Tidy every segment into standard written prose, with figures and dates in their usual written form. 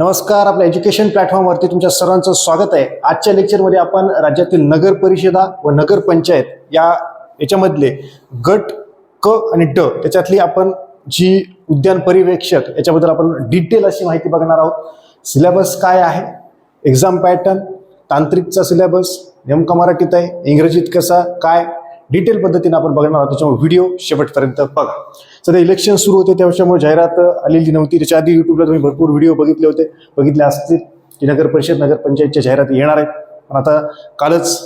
नमस्कार, आपल्या एज्युकेशन प्लॅटफॉर्मवरती तुमच्या सर्वांचं स्वागत आहे. आजच्या लेक्चरमध्ये आपण राज्यातील नगर परिषदा व नगर पंचायत याच्यामधले गट क आणि ड त्याच्यातली आपण जी उद्यान पर्यवेक्षक याच्याबद्दल आपण डिटेल अशी माहिती बघणार आहोत. सिलेबस काय आहे, एक्झाम पॅटर्न, तांत्रिकचा सिलेबस नेमका मराठीत आहे, इंग्रजीत कसा काय, डिटेल पद्धतीने आपण बघणार आहोत. त्याच्यामुळे व्हिडिओ शेवटपर्यंत बघा. सध्या इलेक्शन सुरू होते त्याच्यामुळे जाहिरात आलेली नव्हती. त्याच्या आधी युट्यूबला तुम्ही भरपूर व्हिडिओ बघितले असतील की नगर परिषद नगर पंचायतच्या जाहिराती येणार आहेत. पण आता कालच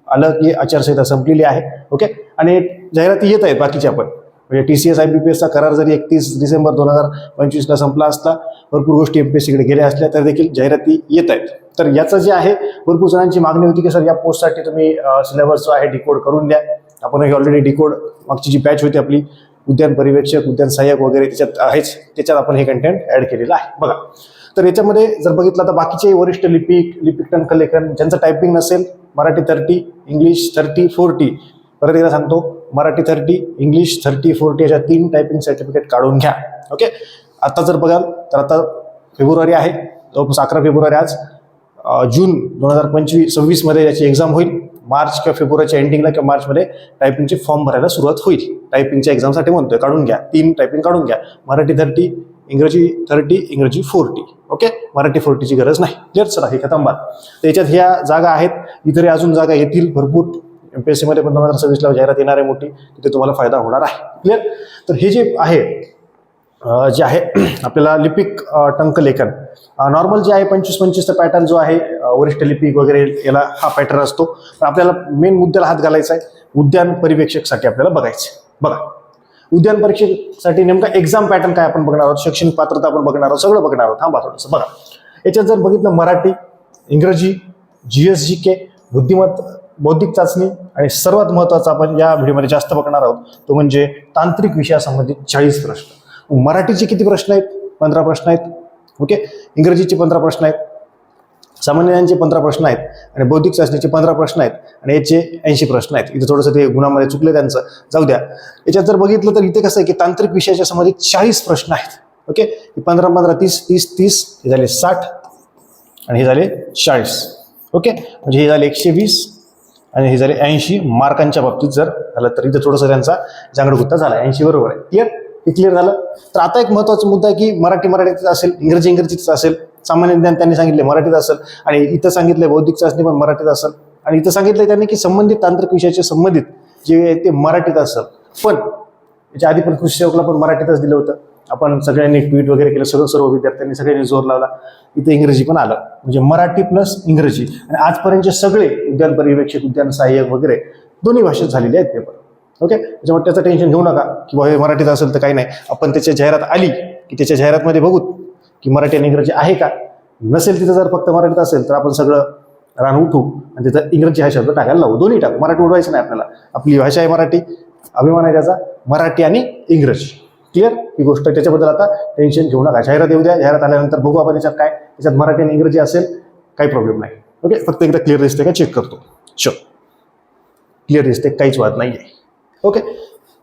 आलं की आचारसंहिता संपलेली आहे. ओके, आणि जाहिराती येत आहेत बाकीच्या पण, म्हणजे TCS IBPSचा करार जरी 31 डिसेंबर 2025ला संपला असला, भरपूर गोष्टी MPSCकडे गेल्या असल्या तर देखील जाहिराती येत आहेत. तर याचं जे आहे, भरपूर जणांची मागणी होती की सर या पोस्टसाठी तुम्ही सिलेबस जो आहे डिकोड करून द्या. आपण ऑलरेडी डिकोड मागची जी बॅच होती आपली उद्यान पर्यवेक्षक, उद्यान सहाय्यक वगैरे त्याच्यात आहेच, त्याच्यात आपण हे कंटेंट ऍड केलेलं आहे. बघा, तर याच्यामध्ये जर बघितलं तर बाकीचे वरिष्ठ लिपिक टंकलेखन ज्यांचं टायपिंग नसेल, मराठी 30, इंग्लिश 30, 40, परत एकदा सांगतो, मराठी 30, इंग्लिश 30, 40 अशा 3 टायपिंग सर्टिफिकेट काढून घ्या. ओके, आता जर बघाल तर आता फेब्रुवारी आहे, जवळपास 11 फेब्रुवारी आज. जून 2025-26 मध्ये याची एक्झाम होईल. मार्च किंवा फेब्रुवारीच्या एंडिंगला किंवा मार्चमध्ये टायपिंगचे फॉर्म भरायला सुरुवात होईल. टायपिंगच्या एक्झामसाठी म्हणतोय, काढून घ्या. 3 टायपिंग काढून घ्या. मराठी 30, इंग्रजी 30, इंग्रजी 40. ओके, मराठी 40ची गरज नाही. क्लिअर, चला हे खतम बात. त्याच्यात ह्या जागा आहेत, इतर अजून जागा येतील भरपूर. MPSC मध्ये पण 2026ला जाहिरात येणार आहे मोठी, तिथे तुम्हाला फायदा होणार आहे. क्लिअर, तर हे जे आहे आपल्याला लिपिक टंकलेखन नॉर्मल जे आहे 25-25चा पॅटर्न जो आहे, वरिष्ठ लिपिक वगैरे याला हा पॅटर्न असतो. पण आपल्याला मेन मुद्द्याला हात घालायचा आहे, उद्यान पर्यवेक्षकसाठी आपल्याला बघायचं. बघा, उद्यान परीक्षेसाठी नेमका एक्झाम पॅटर्न काय आपण बघणार आहोत, शैक्षणिक पात्रता आपण बघणार आहोत, सगळं बघणार आहोत. थांबा थोडंसं बघा. याच्यात जर बघितलं मराठी, इंग्रजी, GS GK, बौद्धिक चाचणी आणि सर्वात महत्त्वाचा आपण या व्हिडिओमध्ये जास्त बघणार आहोत तो म्हणजे तांत्रिक विषयासंबंधित 40 प्रश्न. मराठीचे किती प्रश्न आहेत? 15 प्रश्न आहेत. ओके, इंग्रजीचे 15 प्रश्न आहेत, सामान्य ज्ञानाचे 15 प्रश्न आहेत आणि बौद्धिक चाचणीचे 15 प्रश्न आहेत आणि याचे 80 प्रश्न आहेत. इथे थोडंसं ते गुणामध्ये चुकले त्यांचं, जाऊ द्या. याच्यात जर बघितलं तर इथे कसं आहे की तांत्रिक विषयाच्या संबंधित 40 प्रश्न आहेत. ओके, 15-15, 30-30, हे झाले 60 आणि हे झाले 40. ओके, म्हणजे हे झाले 120 आणि हे झाले 80 मार्कांच्या बाबतीत जर झालं तर इथे थोडंसं त्यांचा जांगडगुत्ता झाला. 80 बरोबर आहे. क्लिअर, हे क्लिअर झालं. तर आता एक महत्त्वाचा मुद्दा आहे की मराठीत असेल, इंग्रजीत असेल, सामान्य ज्ञान त्यांनी सांगितले मराठीत असेल आणि इथं सांगितलंय बौद्धिक चाचणी पण मराठीत असेल आणि इथं सांगितलंय त्यांनी की संबंधित तांत्रिक विषयाचे संबंधित जे आहे ते मराठीत असेल. पण याच्या आधी पण कृषी सेवकला पण मराठीतच दिलं होतं. आपण सगळ्यांनी ट्विट वगैरे केलं, सर्व विद्यार्थ्यांनी सगळ्यांनी जोर लावला. इथे इंग्रजी पण आलं, म्हणजे मराठी प्लस इंग्रजी. आणि आजपर्यंतचे सगळे उद्यान पर्यवेक्षक, उद्यान सहाय्यक वगैरे दोन्ही भाषेत झालेले आहेत पेपर. ओके, त्याच्यामुळे त्याचं टेन्शन घेऊ नका की हे मराठीत असेल तर काही नाही. आपण त्याच्या जाहिरात आली की त्याच्या जाहिरातमध्ये बघू की मराठी आणि इंग्रजी आहे का. नसेल तिथं जर फक्त मराठीत असेल तर आपण सगळं रान उठू आणि तिथं इंग्रजी हा शब्द टाकायला लावू. दोन्ही टाकू, मराठी उडवायचं नाही आपल्याला. आपली भाषा आहे मराठी, अभिमान आहे त्याचा, मराठी आणि इंग्रजी. क्लिअर, ही गोष्ट. त्याच्याबद्दल आता टेन्शन घेऊ नका. जाहिरात येऊ द्या, जाहिरात आल्यानंतर बघू आपण त्याच्यात काय. त्याच्यात मराठी आणि इंग्रजी असेल काही प्रॉब्लेम नाही. ओके, फक्त एकदा क्लिअर दिसते का चेक करतो. क्लिअर दिसते, काहीच वाद नाही आहे. ओके,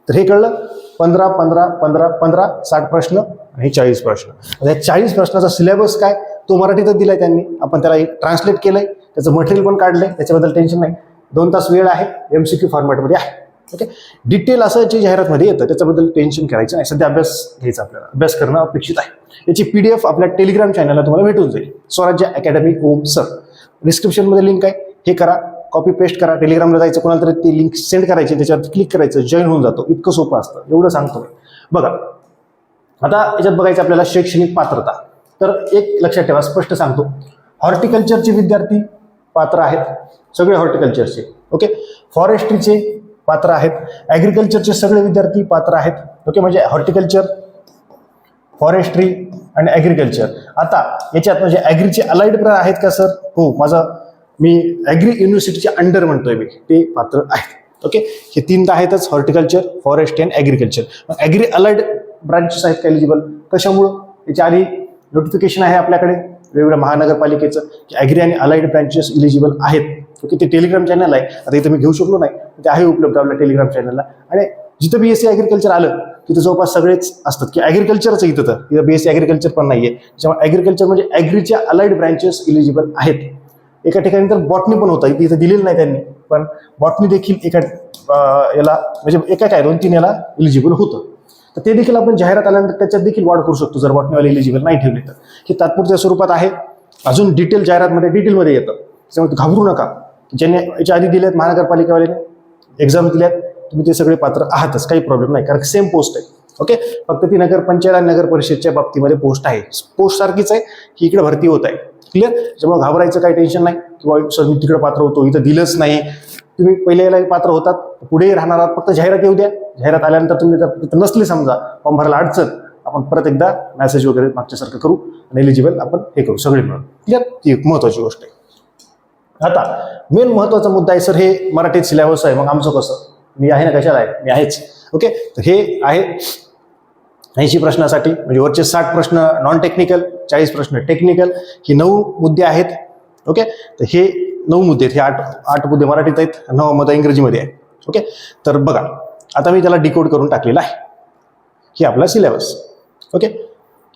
तर हे कळलं. 15-15-15-15 60 प्रश्न आणि 40 प्रश्न. या 40 प्रश्नाचा सिलेबस काय तो मराठीतच दिलाय त्यांनी. आपण त्याला ट्रान्सलेट केलंय, त्याचं मटेरियल पण काढलंय, त्याच्याबद्दल टेन्शन नाही. 2 तास वेळ आहे, MCQ फॉर्मॅटमध्ये आहे. ओके, डिटेल असं जे जाहिरातमध्ये येतं त्याच्याबद्दल टेन्शन करायचं नाही. सध्या अभ्यास घ्यायचा, आपल्याला अभ्यास करणं अपेक्षित आहे. याची PDF आपल्या टेलिग्राम चॅनलला तुम्हाला भेटून जाईल, स्वराज्य अकॅडमी ओम सर. डिस्क्रिप्शनमध्ये लिंक आहे, हे करा, कॉपी पेस्ट करा. टेलिग्रामला जायचं, कोणाला तरी ती लिंक सेंड करायची, त्याच्यावर क्लिक करायचं, जॉईन होऊन जातो. इतकं सोपं असतं, एवढं सांगतो मी. बघा, आता याच्यात बघायचं आपल्याला शैक्षणिक पात्रता. तर एक लक्षात ठेवा, स्पष्ट सांगतो, हॉर्टिकल्चरचे विद्यार्थी पात्र आहेत, सगळे हॉर्टिकल्चरचे. ओके, फॉरेस्ट्रीचे पात्र आहेत, ॲग्रिकल्चरचे सगळे विद्यार्थी पात्र आहेत. ओके, म्हणजे हॉर्टिकल्चर, फॉरेस्ट्री आणि ॲग्रिकल्चर. आता याच्यात म्हणजे ॲग्रीचे अलाइड आहेत का सर? हो, मी ॲग्री युनिव्हर्सिटीच्या अंडर म्हणतोय मी, ते पात्र आहेत. ओके, हे 3 तर आहेतच, हॉर्टिकल्चर, फॉरेस्ट्री आणि ॲग्रिकल्चर. मग ॲग्री अलाइड ब्रांचेस आहेत का एलिजिबल? कशामुळं? याच्या आधी नोटिफिकेशन आहे आपल्याकडे वेगवेगळ्या महानगरपालिकेचं की ॲग्री आणि अलाइड ब्रांचेस इलिजिबल आहेत. ओके, ते टेलिग्राम चॅनल आहे. आता इथं मी घेऊ शकलो नाही, ते आहे उपलब्ध आपल्या टेलिग्राम चॅनलला. आणि जिथं बीएससी ॲग्रिकल्चर आलं तिथं जवळपास सगळेच असतात की ॲग्रिकल्चरच इथं तिथं बीएससी ॲग्रिकल्चर पण नाहीये. त्याच्यामुळे ॲग्रिकल्चर म्हणजे ॲग्रीच्या अलाइड ब्रँचेस इलिजिबल आहेत. एका ठिकाणी तर बॉटनी पण होतं, इथं दिलेलं नाही त्यांनी, पण बॉटनी देखील एका याला म्हणजे एका काय 2-3 याला इलिजिबल होतं. तर ते देखील आपण जाहिरात आल्यानंतर त्याच्यात देखील वाढ करू शकतो जर बॉटनीवाले इलिजिबल नाही ठेवले तर. हे तात्पुरत्या स्वरूपात आहे. अजून डिटेल जाहिरातमध्ये डिटेलमध्ये येतं, त्याच्यामुळे घाबरू नका. ज्यांनी याच्या आधी दिलेत महानगरपालिकेवाल्याने एक्झाम दिल्यात तुम्ही ते सगळे पात्र आहातच, काही प्रॉब्लेम नाही, कारण सेम पोस्ट आहे. ओके, फक्त ती नगरपंचायत आणि नगर परिषदच्या बाबतीमध्ये पोस्ट आहे, पोस्ट सारखीच आहे की इकडे भरती होत आहे. क्लिअर? त्याच्यामुळे घाबरायचं काही टेन्शन नाही किंवा सर मी तिकडे पात्र होतो इथं दिलंच नाही. तुम्ही पहिले याला पात्र होतात, पुढेही राहणार आहात, फक्त जाहिरात येऊ द्या. जाहिरात आल्यानंतर तुम्ही जर नसली समजा फॉर्म भरायला अडचण, आपण परत एकदा मेसेज वगैरे मागच्यासारखं करू आणि एलिजिबल आपण हे करू सगळे मिळून. क्लिअर? ती एक महत्वाची गोष्ट आहे. आता मेन महत्वाचा मुद्दा आहे सर हे मराठीत सिलेबस आहे, मग आमचं कसं? मी आहे ना, कशाला आहे, मी आहेच. ओके, तर हे आहे 80 प्रश्नासाठी, म्हणजे वरचे 60 प्रश्न नॉन टेक्निकल, 40 प्रश्न टेक्निकल, ही 9 मुद्दे आहेत. ओके, तर हे 9 मुद्दे आहेत, हे 8 मुद्दे मराठीत आहेत, 9 मुद्दे इंग्रजीमध्ये आहे. ओके, तर बघा आता मी त्याला डिकोड करून टाकलेला आहे. ही आपला सिलेबस. ओके,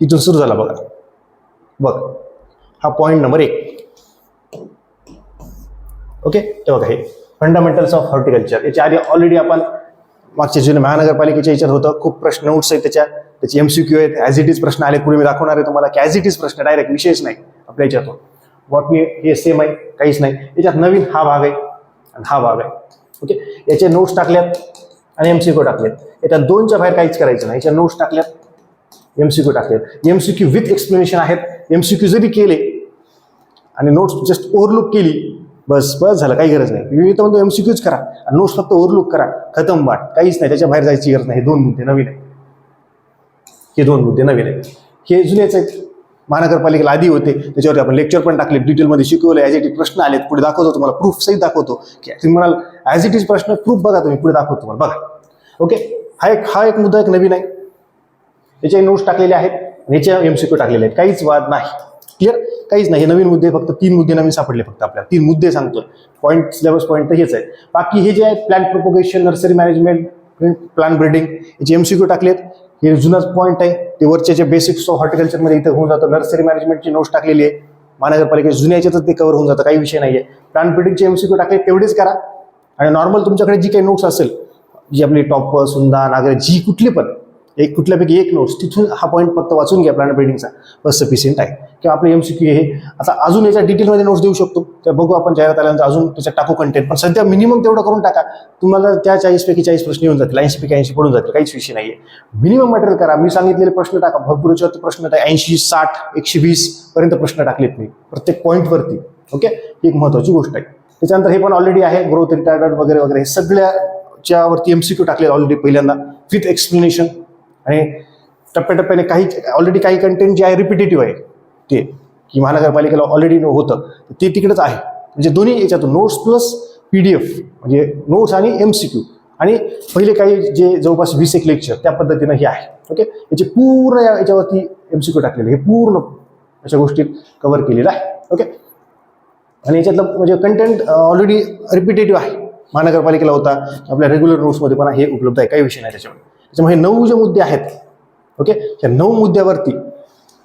इथून सुरू झाला बघा. बघा हा पॉईंट नंबर 1. ओके, ते बघा हे फंडामेंटल्स ऑफ हॉर्टिकल्चर. याच्या आधी ऑलरेडी आपण मागच्या जुने महानगरपालिकेच्या याच्यात होतं, खूप प्रश्न नोट्स आहेत त्याचे MCQ आहेत, ॲज इट इज प्रश्न आले. पुढे मी दाखवणार आहे तुम्हाला की ॲज इट इज प्रश्न डायरेक्ट, विशेष नाही आपल्या याच्यातून. बॉटनी हे सेम आहे, काहीच नाही. याच्यात नवीन हा भाग आहे आणि हा भाग आहे. ओके, याचे नोट्स टाकल्यात आणि MCQ टाकलेत. याच्यात 2च्या बाहेर काहीच करायचं नाही. याच्या नोट्स टाकल्यात, MCQ टाकलेत. MCQ विथ एक्सप्लेनेशन आहेत. MCQ जरी केले आणि नोट्स जस्ट ओव्हरलुक केली बस झालं, काही गरज नाही. मी तर म्हणतो MCQच करा आणि नोट्स फक्त ओव्हरलुक करा, खतम बाट, काहीच नाही, त्याच्या बाहेर जायची गरज नाही. हे 2 मुद्दे नवीन आहेत. हे 2 मुद्दे नवीन आहेत. हे जुनेच आहेत, महानगरपालिकेला आधी होते, त्याच्यावरती आपण लेक्चर पण टाकले, डिटेलमध्ये शिकवले, ॲज इट इज प्रश्न आलेत. पुढे दाखवतो तुम्हाला, प्रूफ सहित दाखवतो की तुम्ही म्हणाल ॲज इट इज प्रश्न, प्रूफ बघा तुम्ही, पुढे दाखवतो तुम्हाला. बघा ओके, हा एक मुद्दा एक नवीन आहे. याचे नोट्स टाकलेले आहेत आणि याच्या MCQ टाकलेले आहेत, काहीच वाद नाही. क्लिअर? काहीच नाही. हे नवीन मुद्दे, फक्त 3 मुद्दे नवीन सापडले फक्त आपल्याला. 3 मुद्दे सांगतोय. पॉईंट सिलेबस पॉईंट तर हेच आहे. बाकी हे जे आहेत plan propagation, nursery management, plan breeding, याचे MCQ टाकलेत. हे जुनाच पॉईंट आहे, ते वरचे जे बेसिक्स ऑफ हॉर्टिकल्चरमध्ये इथं होऊन जातं. नर्सरी मॅनेजमेंटची नोट्स टाकलेली आहे, महानगरपालिकेच्या जुन्या याच्यातच ते कव्हर होऊन जातं, काही विषय नाहीये. प्लॅन ब्रीडिंगचे MCQ टाकले तेवढेच करा. आणि नॉर्मल तुमच्याकडे जी काही नोट्स असेल, जी आपली टॉप, सुंदा, नागर, जी कुठली पण एक कुठल्यापैकी एक नोट्स, तिथून हा पॉईंट फक्त वाचून घ्या, प्लॅन ब्रीडिंगचा, बस सफिशियंट आहे. किंवा आपले MCQ हे आता अजून याच्या डिटेलमध्ये नोट्स देऊ शकतो, त्या बघू आपण जाहिरात आल्यानंतर, अजून त्याच्यात टाकू कंटेंट. पण सध्या मिनिमम तेवढं करून टाका, तुम्हाला त्या 40 पैकी 40 प्रश्न येऊन जातील, 80 पैकी 80 पडून जातील, काहीच विषय नाहीये. मिनिमम मटेरियल करा. मी सांगितलेले प्रश्न टाका, भरपूर याच्यावरती प्रश्न 80, 60, 120 पर्यंत प्रश्न टाकलेत मी प्रत्येक पॉईंटवरती. ओके, ही एक महत्वाची गोष्ट आहे. त्याच्यानंतर हे पण ऑलरेडी आहे, ग्रोथ रिटार्डर वगैरे वगैरे, सगळ्याच्यावरती MCQ टाकले ऑलरेडी पहिल्यांदा विथ एक्सप्लेनेशन. आणि टप्प्याटप्प्याने ऑलरेडी काही कंटेंट जे आहे रिपिटेटिव्ह आहे, ते की महानगरपालिकेला ऑलरेडी होतं ते तिकडेच आहे. म्हणजे दोन्ही याच्यातून नोट्स प्लस PDF, म्हणजे नोट्स आणि MCQ, आणि पहिले काही जे जवळपास 20 लेक्चर, त्या पद्धतीनं हे आहे. ओके, याचे पूर्ण याच्यावरती MCQ टाकलेले, हे पूर्ण अशा गोष्टी कव्हर केलेलं आहे. ओके, आणि याच्यातलं म्हणजे कंटेंट ऑलरेडी रिपिटेटिव्ह आहे, महानगरपालिकेला होता, आपल्या रेग्युलर नोट्समध्ये पण हे उपलब्ध आहे, काही विषय नाही त्याच्यामुळे हे 9 जे मुद्दे आहेत. ओके, या 9 मुद्द्यावरती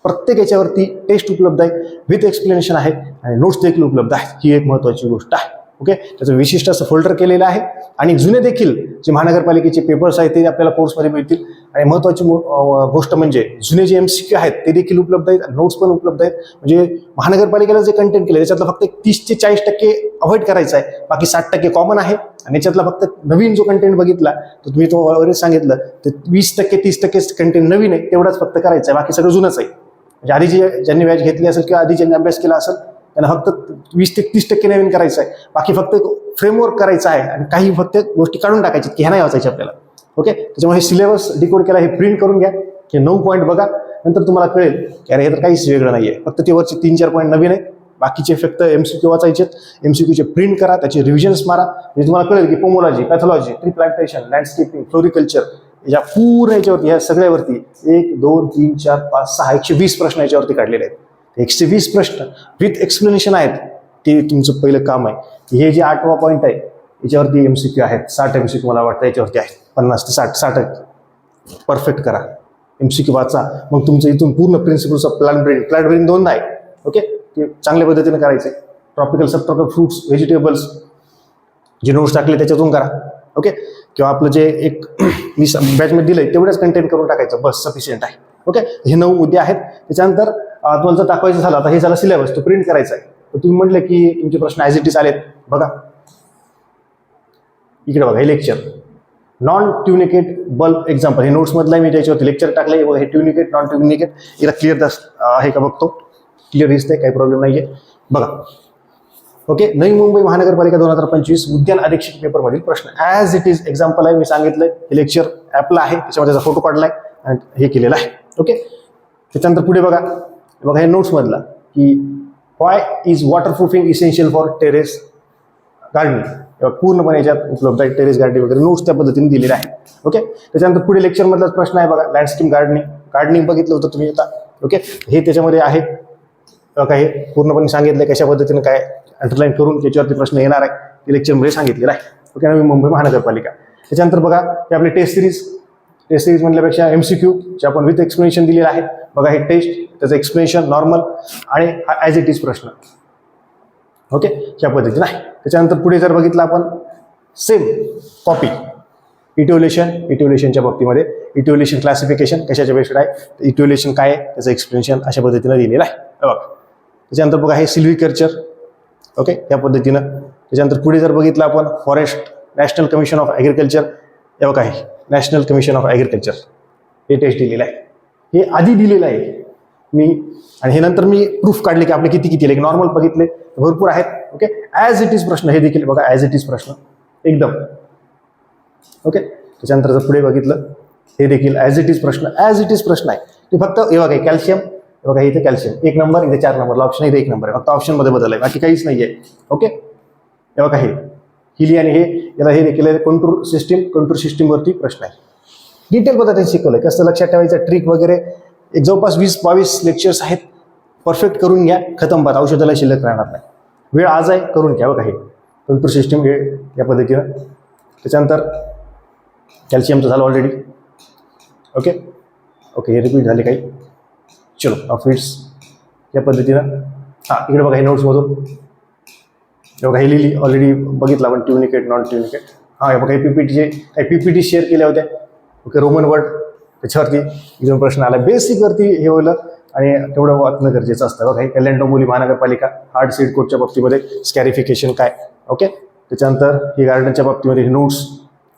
प्रत्येक याच्यावरती टेस्ट उपलब्ध आहे, विथ एक्सप्लेनेशन आहे आणि नोट्स देखील उपलब्ध आहेत. ही एक महत्त्वाची गोष्ट आहे. ओके, त्याचं विशिष्ट असं फोल्डर केलेलं आहे. आणि जुने देखील जे महानगरपालिकेचे पेपर्स आहेत ते आपल्याला कोर्समध्ये मिळतील. आणि महत्त्वाची गोष्ट म्हणजे जुने जे MCQ आहेत ते देखील उपलब्ध आहेत, नोट्स पण उपलब्ध आहेत. म्हणजे महानगरपालिकेला जे कंटेंट केलं त्याच्यातलं फक्त 30 ते 40% अवॉइड करायचं आहे, बाकी 60% कॉमन आहे. आणि याच्यातला फक्त नवीन जो कंटेंट बघितला तर तुम्ही तो वगैरे सांगितलं तर 20% 30% कंटेंट नवीन आहे, तेवढाच फक्त करायचं आहे, बाकी सगळं जुनंच आहे. म्हणजे आधी ज्यांनी बॅच घेतली असेल किंवा आधी ज्यांनी अभ्यास केला असेल त्यांना फक्त 20 ते 30% नवीन करायचं आहे, बाकी फक्त फ्रेमवर्क करायचं आहे आणि काही फक्त गोष्टी काढून टाकायच्या की ह्या नाही वाचायच्या आपल्याला. ओके, त्याच्यामुळे हे सिलेबस डिकोड केला, हे प्रिंट करून घ्या, हे 9 पॉईंट बघा, नंतर तुम्हाला कळेल की अरे हे तर काहीच वेगळं नाहीये, फक्त ते वरचे 3-4 पॉईंट नवीन आहेत, बाकीचे फक्त MCQ वाचायचे. MCQचे प्रिंट करा, त्याचे रिव्हिजन्स मारा, म्हणजे तुम्हाला कळेल की pomology, pathology, tree plantation, landscaping, floriculture, या पूर्ण याच्यावरती, ह्या सगळ्यावरती 1, 2, 3, 4, 5, 6, 120 प्रश्न याच्यावरती काढलेले आहेत. 120 प्रश्न विथ एक्सप्लेनेशन आहेत. ते तुमचं पहिलं काम आहे. हे जे 8वा पॉईंट आहे याच्यावरती MCQ आहेत, 60 MCQ मला वाटतं याच्यावरती आहे. 50 ते 60 परफेक्ट करा. MCQ वाचा, मग तुमचं इथून पूर्ण प्रिन्सिपल्स ऑफ प्लांट ब्रेडिंग 2दा आहे. ओके, ते चांगल्या पद्धतीने करायचे. ट्रॉपिकल सबट्रॉपिकल फ्रुट्स व्हेजिटेबल्स जे नोट्स टाकले त्याच्यातून करा. ओके, किंवा आपलं जे एक मी बॅचमध्ये दिलंय तेवढंच कंटेंट करून टाकायचं, बस सफिशियंट आहे. ओके, हे 9 मुद्दे आहेत. त्याच्यानंतर तुम्हाला जर दाखवायचं झालं, आता हे झालं सिलेबस, तो प्रिंट करायचा आहे. तर तुम्ही म्हटलं की तुमचे प्रश्न ॲज इट इज आलेत. बघा इकडे बघा, हे लेक्चर नॉन ट्युनिकेट बल्ब एक्झाम्पल, हे नोट्समधलं आहे मी, त्याच्यावरती लेक्चर टाकलंय. हे ट्युनिकेट नॉन ट्युनिकेट याला क्लिअर आहे का बघतो, क्लिअर दिसतंय, काही प्रॉब्लेम नाही आहे. बघा ओके, नवी मुंबई महानगरपालिका 2025 उद्यान अधीक्षक पेपरमधील प्रश्न ॲज इट इज एक्झाम्पल आहे, मी सांगितलंय. हे लेक्चर ॲपला आहे, त्याच्यामध्ये त्याचा फोटो काढलाय आणि हे केलेलं आहे. ओके, त्याच्यानंतर पुढे बघा हे नोट्समधला की why is waterproofing essential for terrace gardening, पूर्णपणे याच्यात उपलब्ध आहे. टेरेस गार्डनिंग वगैरे नोट्स त्या पद्धतीने दिलेले आहे. ओके, त्याच्यानंतर पुढे लेक्चरमधलाच प्रश्न आहे बघा, लँडस्केप गार्डनिंग बघितलं होतं तुम्ही आता. ओके, हे त्याच्यामध्ये आहे बघा, हे पूर्णपणे सांगितलं कशा पद्धतीने काय अंडरलाईन करून त्याच्यावरती प्रश्न येणार आहे, ते लेक्चरमध्ये सांगितलेलं आहे. ओके, नवी मुंबई महानगरपालिका. त्याच्यानंतर बघा हे आपले टेस्ट सिरीज म्हणल्यापेक्षा MCQ जे आपण विथ एक्सप्लेनेशन दिलेलं आहे. बघा हे टेस्ट, त्याचं एक्सप्लेनेशन नॉर्मल आणि ॲज इट इज प्रश्न. ओके, ह्या पद्धतीने आहे. त्याच्यानंतर पुढे जर बघितलं आपण सेम कॉपी इट्युलेशनच्या बाबतीमध्ये इट्युलेशन क्लासिफिकेशन कशाच्या बेस्ड आहे, इट्युलेशन काय आहे त्याचं एक्सप्लेनेशन अशा पद्धतीनं दिलेलं आहे. बघा त्याच्यानंतर बघा हे सिल्व्हिकल्चर. ओके, या पद्धतीनं. त्याच्यानंतर पुढे जर बघितलं आपण forest national commission of agriculture, हे बघा हे नॅशनल कमिशन ऑफ ॲग्रिकल्चर, हे टेस्ट दिलेलं आहे. हे आधी दिलेलं आहे मी, आणि हे नंतर मी प्रूफ काढले की आपले किती आले. नॉर्मल बघितले भरपूर आहेत. ओके, ॲज इट इज प्रश्न हे देखील बघा, ॲज इट इज प्रश्न एकदम. ओके, त्याच्यानंतर जर पुढे बघितलं हे देखील ॲज इट इज प्रश्न आहे. ते फक्त हे बघा कॅल्शियम, बघा इथे कॅल्शियम 1 नंबर, इथे 4 नंबरला ऑप्शन, इथे 1 नंबर आहे, फक्त ऑप्शनमध्ये बदल आहे, बाकी काहीच नाही आहे. ओके, हे बघा हे हिली आणि हे याला हे देखील कंट्रोल सिस्टीमवरती प्रश्न आहे. डिटेल पद्धतीने शिकवलं आहे, कसं लक्षात ठेवायचं, ट्रिक वगैरे. एक जवळपास 20-22 लेक्चर्स आहेत. परफेक्ट करून घ्या, खतम बात, औषधाला शिल्लक राहणार नाही. वेळ आज आहे, करून घ्या. बघा हे कंट्रोल सिस्टीम हे या पद्धतीनं. त्याच्यानंतर कॅल्शियमचं झालं ऑलरेडी. ओके, हे रिपीट झाले काही. चलो ऑफिस या पद्धतीनं. हां, इकडे बघा हे नोट्समधून बघा हे लिहिली ऑलरेडी, बघितलं आपण ट्युनिकेट नॉन ट्युनिकेट. हां, बघा हे PPT शेअर केल्या होत्या. ओके, रोमन वर्ड त्याच्यावरती इथून प्रश्न आला, बेसिकवरती हे होईल आणि तेवढं वाचणं गरजेचं असतं. बघा हे कल्याण डोंबिवली महानगरपालिका हार्ड सीड कोडच्या बाबतीमध्ये स्कॅरिफिकेशन काय. ओके, त्याच्यानंतर ही गार्डनच्या बाबतीमध्ये नोट्स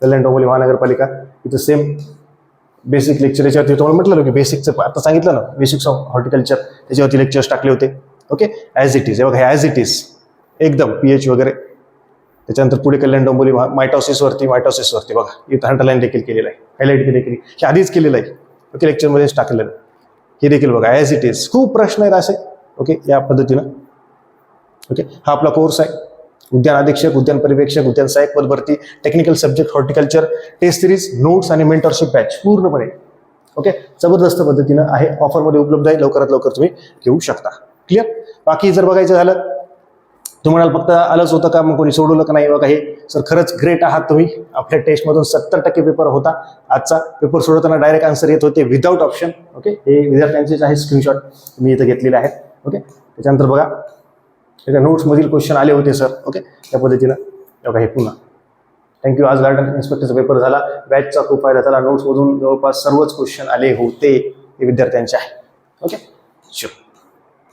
कल्याण डोंबिवली महानगरपालिका, इथं सेम बेसिक लेक्चर याच्यावरती तुम्हाला म्हटलं की बेसिकचं आता सांगितलं ना, बेसिक्स ऑफ हॉर्टिकल्चर, त्याच्यावरती लेक्चर्स टाकले होते. ओके, ॲज इट इज, हे बघा हे ॲज इट इज एकदम pH वगैरे. त्याच्यानंतर पुढे कल्याण डोंबिवली मायटॉसिसवरती बघा इथं अंडरलाईन देखील केलेलं आहे, हायलाईट देखील हे आधीच केलेलं आहे. ओके, लेक्चरमध्येच टाकलेलं हे देखील बघा ॲज इट इज. खूप प्रश्न आहेत असे. ओके, या पद्धतीनं. ओके, हा आपला कोर्स आहे, उद्यान अधीक्षक, उद्यान पर्यवेक्षक, उद्यान सहाय्यक पद भरती, technical subject horticulture, test series, notes आणि मेंटरशिप बॅच पूर्णपणे. ओके, जबरदस्त पद्धतीनं आहे, ऑफरमध्ये उपलब्ध आहे, लवकरात लवकर तुम्ही घेऊ शकता. क्लिअर. बाकी जर बघायचं झालं तुम्हाला फक्त आलंच होतं का, मग कोणी सोडवलं का नाही. बघा हे सर खरंच ग्रेट आहात तुम्ही. आपल्या टेस्टमधून 70% पेपर होता. आजचा पेपर सोडवताना डायरेक्ट आन्सर येत होते विदाऊट ऑप्शन. ओके, हे विद्यार्थ्यांचेच आहे, स्क्रीनशॉट मी इथं घेतलेले आहेत. ओके, त्याच्यानंतर बघा एका नोट्समधील क्वेश्चन आले होते सर. ओके, त्या पद्धतीनं बघा हे पुन्हा थँक्यू. आज गार्डन इन्स्पेक्टरचा पेपर झाला, बॅचचा खूप फायदा झाला. नोट्समधून जवळपास सर्वच क्वेश्चन आले होते, हे विद्यार्थ्यांचे आहे. Okay, sure.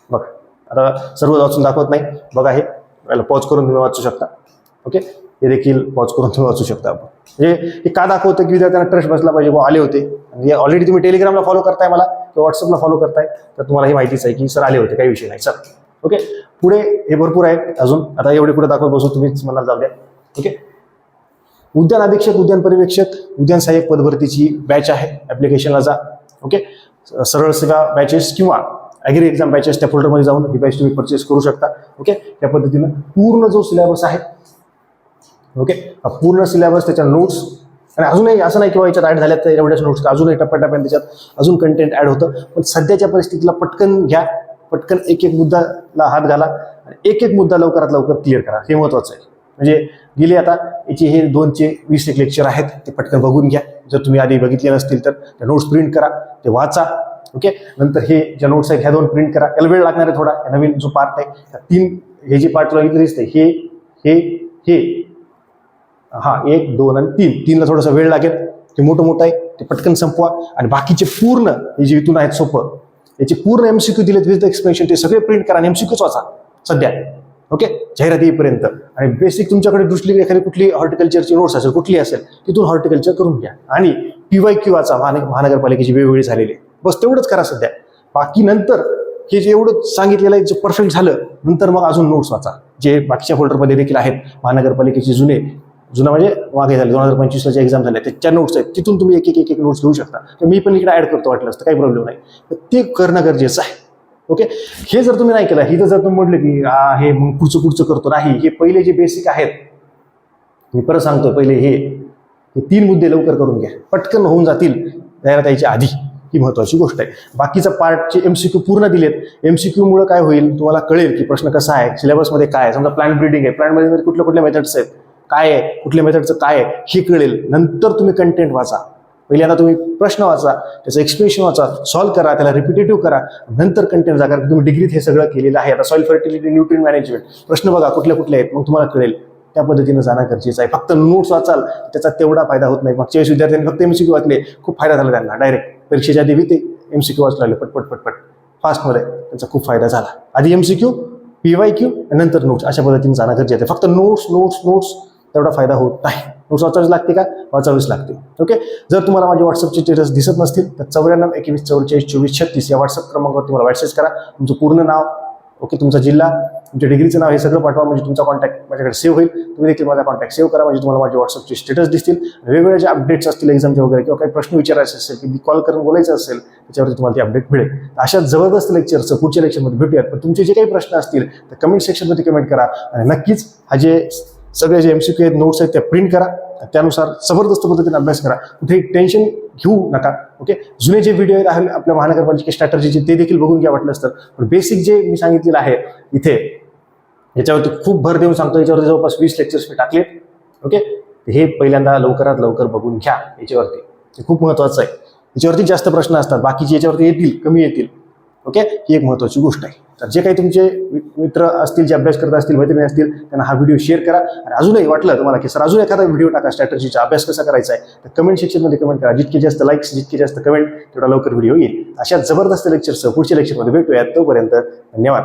बघा आता सर्व वाचून दाखवत नाही. बघा हे पॉज करून तुम्ही वाचू शकता. ओके, हे देखील पॉज करून तुम्ही वाचू शकता. म्हणजे हे का दाखवतं की विद्यार्थ्यांना ट्रस्ट बसला पाहिजे, आले होते. म्हणजे ऑलरेडी तुम्ही टेलिग्रामला फॉलो करताय मला किंवा व्हॉट्सअपला फॉलो करताय, तर तुम्हाला ही माहितीच आहे की सर आले होते, काही विषय नाही सर. ओके, पुढे हे भरपूर आहे अजून, आता एवढे पुढे दाखवत बसू, तुम्हीच मला जाऊ द्या. ओके, उद्यान अधीक्षक, उद्यान पर्यवेक्षक, उद्यान सहाय्यक पदभरतीची बॅच आहे, ॲप्लिकेशनला जा. ओके, सरळ सेवा बॅचेस किंवा ॲग्री एक्झाम बॅचेस त्या फोल्डरमध्ये जाऊन ही बॅच तुम्ही परचेस करू शकता. ओके, त्या पद्धतीनं पूर्ण जो सिलेबस आहे. ओके, हा पूर्ण सिलेबस, त्याच्या नोट्स, आणि अजूनही असं नाही किंवा याच्यात ॲड झाल्यात तर एवढ्याच नोट्स, अजूनही टप्प्याटप्प्याने त्याच्यात अजून कंटेंट ॲड होतं. पण सध्याच्या परिस्थितीला पटकन घ्या, पटकन एक मुद्दाला हात घाला आणि एक मुद्दा लवकरात लवकर क्लिअर करा, हे महत्त्वाचं आहे. म्हणजे गेले आता याचे हे 220 लेक्चर आहेत, ते पटकन बघून घ्या. जर तुम्ही आधी बघितले नसतील तर त्या नोट्स प्रिंट करा, ते वाचा. ओके, नंतर हे ज्या नोट्स आहेत ह्या 2 प्रिंट करा. याला वेळ लागणार आहे थोडा. नवीन जो पार्ट आहे, 3 हे जे पार्ट तुला इथे दिसते हे हे हे 1 2 आणि 3ला थोडासा वेळ लागेल. ते मोठं आहे, ते पटकन संपवा. आणि बाकीचे पूर्ण हे जे इथून आहेत सोपं, याचे पूर्ण एमसीक्यू दिलेत विथ एक्सप्लेनेशन, ते सगळे प्रिंट करा आणि एमसीक्यूच वाचा सध्या. ओके, जाहिरात येईपर्यंत. आणि बेसिक तुमच्याकडे दुसरी एखादी कुठली हॉर्टिकल्चरची नोट्स असेल, कुठली असेल, तिथून हॉर्टिकल्चर करून घ्या. आणि PYQ वाचा, महानगरपालिकेची वेगवेगळी झालेली. बस तेवढंच करा सध्या. बाकी नंतर हे जे एवढं सांगितलेलं आहे जे परफेक्ट झालं, नंतर मग अजून नोट्स वाचा जे बाकीच्या फोल्डरमध्ये देखील आहेत. महानगरपालिकेचे जुना म्हणजे मागे झाले 2025ला जे एक्झाम झाले त्याच्या नोट्स आहेत, तिथून तुम्ही एक नोट्स घेऊ शकता. तर मी पण इकडे ऍड करतो वाटलं असतं, काही प्रॉब्लेम नाही. तर ते करणं गरजेचं आहे. ओके, हे जर तुम्ही नाही केलं, ही जर तुम्ही म्हटलं की हे मग पुढचं करतो, नाही, हे पहिले जे बेसिक आहेत, मी परत सांगतो, पहिले हे 3 मुद्दे लवकर करून घ्या, पटकन होऊन जातील जाहिरात यायच्या आधी. ही महत्वाची गोष्ट आहे. बाकीचा पार्टचे एमसीक्यू पूर्ण दिलेत. एमसीक्यू मुळे काय होईल, तुम्हाला कळेल की प्रश्न कसा आहे, सिलेबसमध्ये काय आहे. समजा प्लॅन ब्रीडिंग आहे, प्लॅन मध्ये कुठल्या मेथड्स आहेत, काय आहे, कुठल्या मेथडचं काय आहे हे कळेल. नंतर तुम्ही कंटेंट वाचा. पहिल्यांदा तुम्ही प्रश्न वाचा, त्याचं एक्सप्लेनेशन वाचा, सॉल्व्ह करा, त्याला रिपिटेटिव्ह करा, नंतर कंटेंट जा. कारण तुम्ही डिग्रीत हे सगळं केलेलं आहे. आता सॉइल फर्टिलिटी, न्यूट्रिएंट मॅनेजमेंट, प्रश्न बघा कुठले आहेत, मग तुम्हाला कळेल. त्या पद्धतीने जाणं गरजेचं आहे. फक्त नोट्स वाचाल त्याचा तेवढा फायदा होत नाही. मागच्या वेळेस विद्यार्थ्यांनी फक्त एमसीक्यू वाचले, खूप फायदा झाला त्यांना. डायरेक्ट परीक्षेच्या आधी ते एमसीक्यू वाचू लागले पटपट फास्टमध्ये, त्यांचा खूप फायदा झाला. आधी एमसीक्यू, PYQ, नंतर नोट्स, अशा पद्धतीने जाणं गरजेचं आहे. फक्त नोट्स तेवढा फायदा होत नाही. नोट्स वाचावीच लागते का? वाचावीच लागते. ओके, जर तुम्हाला माझे व्हॉट्सअपचे स्टेटस दिसत नसतील तर 94 21 44 24 36 या व्हॉट्सअप क्रमांकावर तुम्हाला मेसेज करा. तुमचं पूर्ण नाव, ओके, तुमचा जिल्हा, तुमच्या डिग्रीचं नाव, हे सगळं पाठवा. म्हणजे तुमचा कॉन्टॅक्ट माझ्याकडे सेव्ह होईल. तुम्ही देखील माझा कॉन्टॅक्ट सेव्ह करा, म्हणजे तुम्हाला माझे व्हॉट्सअपचे स्टेटस दिसतील. वेगवेगळे जे अपडेट्स असतील एक्झामचे वगैरे, किंवा काही प्रश्न विचारायचे असेल, की कॉल करून बोलायचं असेल, त्याच्यावरती तुम्हाला ते अपडेट मिळेल. अशा जबरदस्त लेक्चरचं पुढच्या लेक्चरमध्ये भेटूयात. पण तुमचे जे काही प्रश्न असतील तर कमेंट सेक्शनमध्ये कमेंट करा. आणि नक्कीच हा जे सगळे जे एमसीक्यू आहेत, नोट्स आहेत, त्या प्रिंट करा. त्यानुसार जबरदस्त पद्धतीने अभ्यास करा. कुठेही टेन्शन घेऊ नका. ओके, जुने जे व्हिडिओ आहेत आपल्या महानगरपालिका स्ट्रॅटर्जीचे, ते देखील बघून घ्या वाटलं असतं. पण बेसिक जे मी सांगितलेलं आहे इथे, याच्यावरती खूप भर देऊन सांगतो. याच्यावरती जवळपास 20 लेक्चर्स मी टाकलेत. ओके, हे पहिल्यांदा लवकरात लवकर बघून घ्या. याच्यावरती हे खूप महत्वाचं आहे. याच्यावरती जास्त प्रश्न असतात, बाकीचे याच्यावरती येतील, कमी येतील. ओके, ही एक महत्वाची गोष्ट आहे. तर जे काही तुमचे मित्र असतील, जे अभ्यास करत असतील, मैत्रिणी असतील, त्यांना हा व्हिडिओ शेअर करा. आणि अजूनही वाटलं तुम्हाला की सर अजून एखादा व्हिडिओ टाका स्ट्रॅटर्जीचा, अभ्यास कसा करायचा आहे, तर कमेंट सेक्शनमध्ये कमेंट करा. जितके जास्त लाईक्स, जितके जास्त कमेंट, तेवढा लवकर व्हिडिओ येईल. अशा जबरदस्त लेक्चरचं पुढच्या लेक्चरमध्ये भेटूयात. तोपर्यंत धन्यवाद.